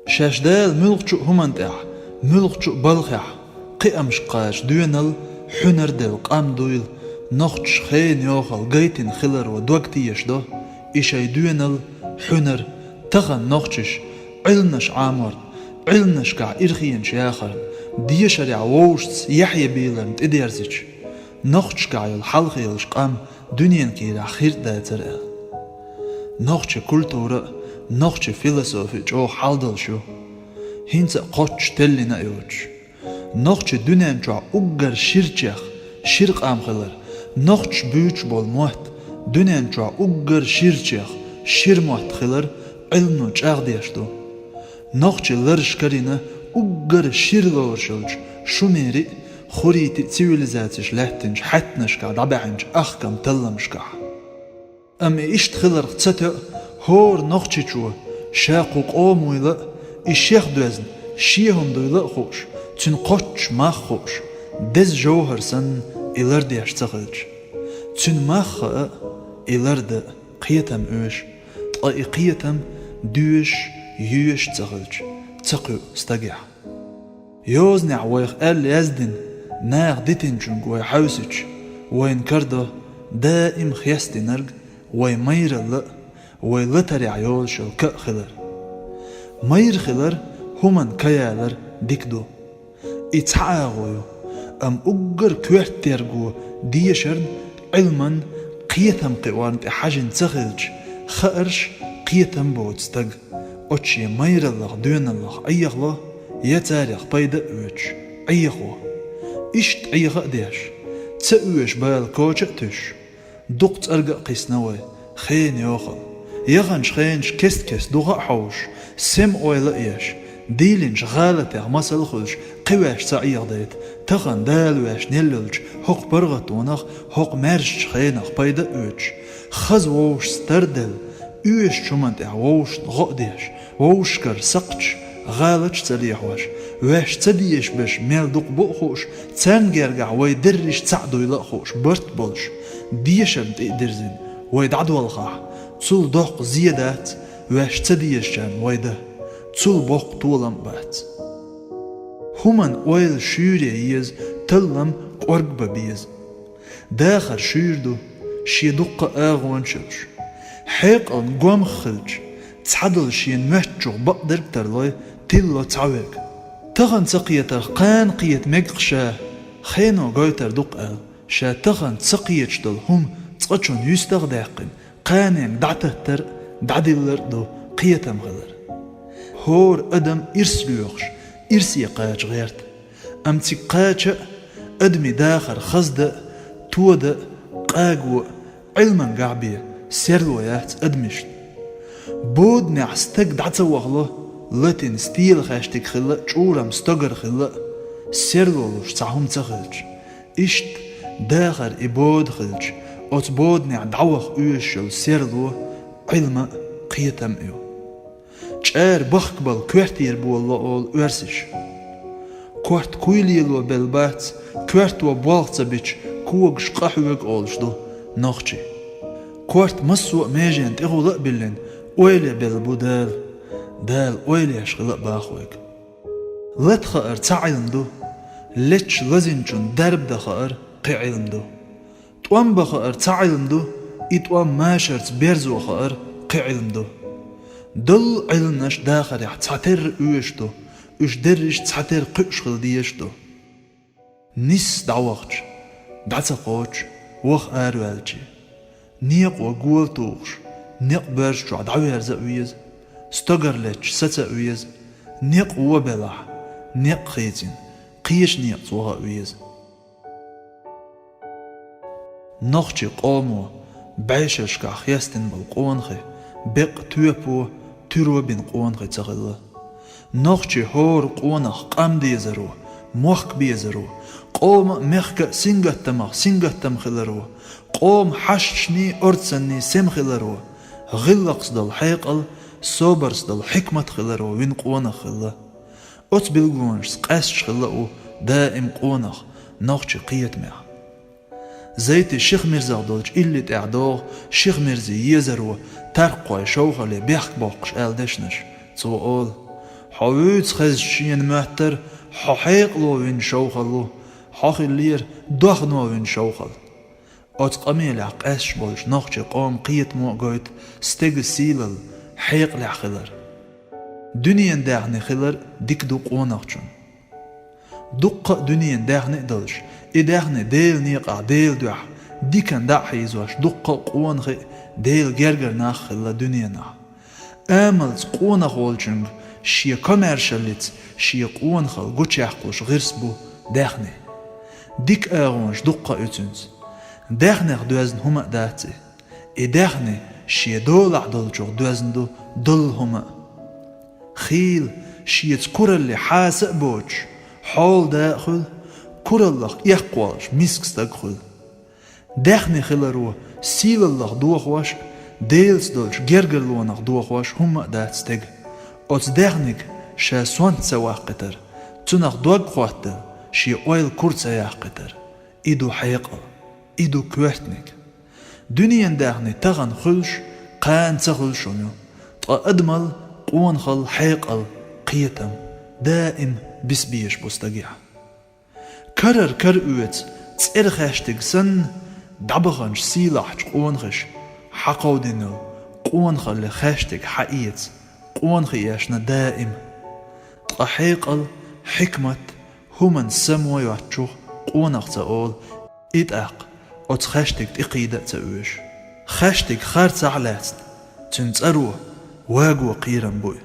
شاشدال ملقشو همانتع ملقشو بالخح قيامش قاش دينل حنر دل قام دويل نخش خين يوخل قيتن خلر ودوقتي يشدو إشاي دينل حنر تغن نخشش علنش عامر علنش كع إرخين شاخر ديشرع ووشت يحيى بيلن تديرزج نخش كع الحلق يلش قام دنيا كيرا خير داتر نخش كولتورا نخش فيلسوفي جو حالدل شو هينس قوش تلنا يوش نخش دنيا جو أقر شيرچخ شرق عام خلر نخش بيوش بول موت دنيا جو أقر شيرچخ شير موت خلر علنو چاق ديشتو نخش لرش كرينا أقر شير لورشلج شميري خوريتي تسيوليزاتيش لحتنج حتنشكا دبعنج أخكم تلمشكا أمي إشت خلر قصتو هور نخشيشو شاقو قومويلا إشيخ دوزن شيهم دويلا خوش تن قوش ما خوش دز جوهر سن إلرد يشتغلج تن ماخ إلرد قيتم اوش طائي قيتم دوش يوش تغلج تقو استقيح يوزنع ويخ قال يزدن ناغ ديتنجنج ويحوسج وين كردو دائم خيستي نرق ويمير اللق ويلتري عيول شو كأخلر مير خلر همن كيالر ديكدو اتعاغويو ام اقر كوحت تيرقو ديشرن علما قيتم قوان حاجن تغلج خأرش قيتم بوتستق اوتشي مير اللغ دون اللغ ايغلو يتاريخ بايدا اوش ايغو اشت ايغا ديش تأوش بايل كوچة تش دقت ارقا قيسنوي خين يوخل يغنش خينش كست دوغا حوش سم اويلا ايش ديلنش غالة مسل خلش قواش سعيغ ديت تغن دالواش نللج حق برغت ونخ حق مرش خينخ بايدا اوش خز ووش ستردل اوش شمانت ووش غقديش ووش كر سقش غالج تليحوش واش تديش باش ميل دوق بوخوش تنجرجع ويدرش تعدو يلقوش برت بولش ديشم تقدرزن ويدعدو الخاح تول دوق زيادات واش تديش جان ويده تول بوق طولم بات همان اويل شوري يز تلم قرق ببيز داخل شيردو شي دق اغوان شلش حيق قوام خلج تعدل شين مهجو بقدر بترلوي تلو تعويق تغن سقيتر قان قيت مقشاه خينو قويتر دق شا تغن سقيت دل هم تقشون يستغداقن قانين دعتهتر دعدلر دو قيتم غلر هور ادم ارسلوخش ارسي قاج غيرت امتي قاج ادمي داخر خزد تود قاقو علما قعبية سيرلويات ادمشت بود نعستق دعتوغله لاتين ستيل خاشتك خلا چورم ستقر خلا سيرلولوش تعهم تخلج اشت داخر ابود خلج اوت بود نع دعوخ اوشل سيرلو علم قيتم ايو چار بخقبل كوارتير بو الله اول ورسش كوارت كويليلو بالبات كوارت و بوالغتا بيچ كوغش قحوغ اولش دو نوخشي كوارت مسو ميجين تغلق بلن ويلي بالبودال دال ويلي اشغلق باخوك لت خائر تعلم دو لتش لزنجون درب دا خائر قيعلم دو توام بخائر تعلم دو اتوام ماشرت بيرزو خائر قيعلم دو دل علنش داخل يح تعتر اوش دو اش درش تعتر قشغل ديش دو نس دعوغش دعتا قوش وخ آروالجي نيق وقول توغش نيق برش جو دعوير زاويز ستقر لتش ستاويز نيق وبلح نيق خيتين قيش نيق توغاويز نخشي قومو بعيشش كاخيستن بالقونخي بق تويبو ترو بين قونخي تغلا نخشي هور قونخ قام ديزرو موخك بيزرو قوم مخك سنگتم خلرو قوم حششني أرتسني سم خلرو غلقس دل حيقل صوبرس دل حكمة خلرو وين قونخ خلا أت بالقونش قاسش خلاو دائم قونخ نخشي قيت مع زيت الشيخ مرزا دولج اللي تعدوغ شيخ مرزي يزرو ترقوي شوخلي بيحك بوقش آل دشنش تو أول حويت خز شين مهتر ححيق لو وين شوخلو حخلير دخنو وين شوخل أت قميل عقاش بولش نخش قوم قيت موقعت استج سيلل حيق لعخلر دنيا داغني خلر ديك دوق ونخشن دق دنيا داغني دلش إداغني ديل نيقع ديل دوح ديكن دع حيزواش دق قونخي ديل جرجر ناخ خلا دنيا ناخ آملت قونخ والجنگ شي كوميرشاليت شي قونخل قوش يحقوش غيرسبو داغني ديك آغونش دق اتنز داغني دوازن هما داتي إداغني شي دولع دلجو دوازن دو دل هما خيل شي تكور اللي حاسق بوش حول داخل كور الله يحقوش ميسك ستاقخل داخني خلرو سيل الله دوخوش ديلس دولش جرجر لونق دوخوش هما دات ستاق اوت داخنك شا سوانت سواق قتر تنق دوغ خواتل شي اويل كورت سياح قتر إيدو حيقل إيدو كواتنك دنيا داخني تغن خلش قان تخلشونيو أدمل قوان خل حيقل قيتم دائم بسبيش بوستقيع كرر كر اوت تسير خاشتك سن دبخنش سيلاحش قوانخش حقو دينو قوانخ اللي خاشتك حقيت قوانخ ياشنا دائم حيقل حكمة همن سمو يواتشو قوانخ تقول إداق أو تخاشتك تقيدة تأوش خاشتك خار تعلاتن تنتأروه واقو قيران بوي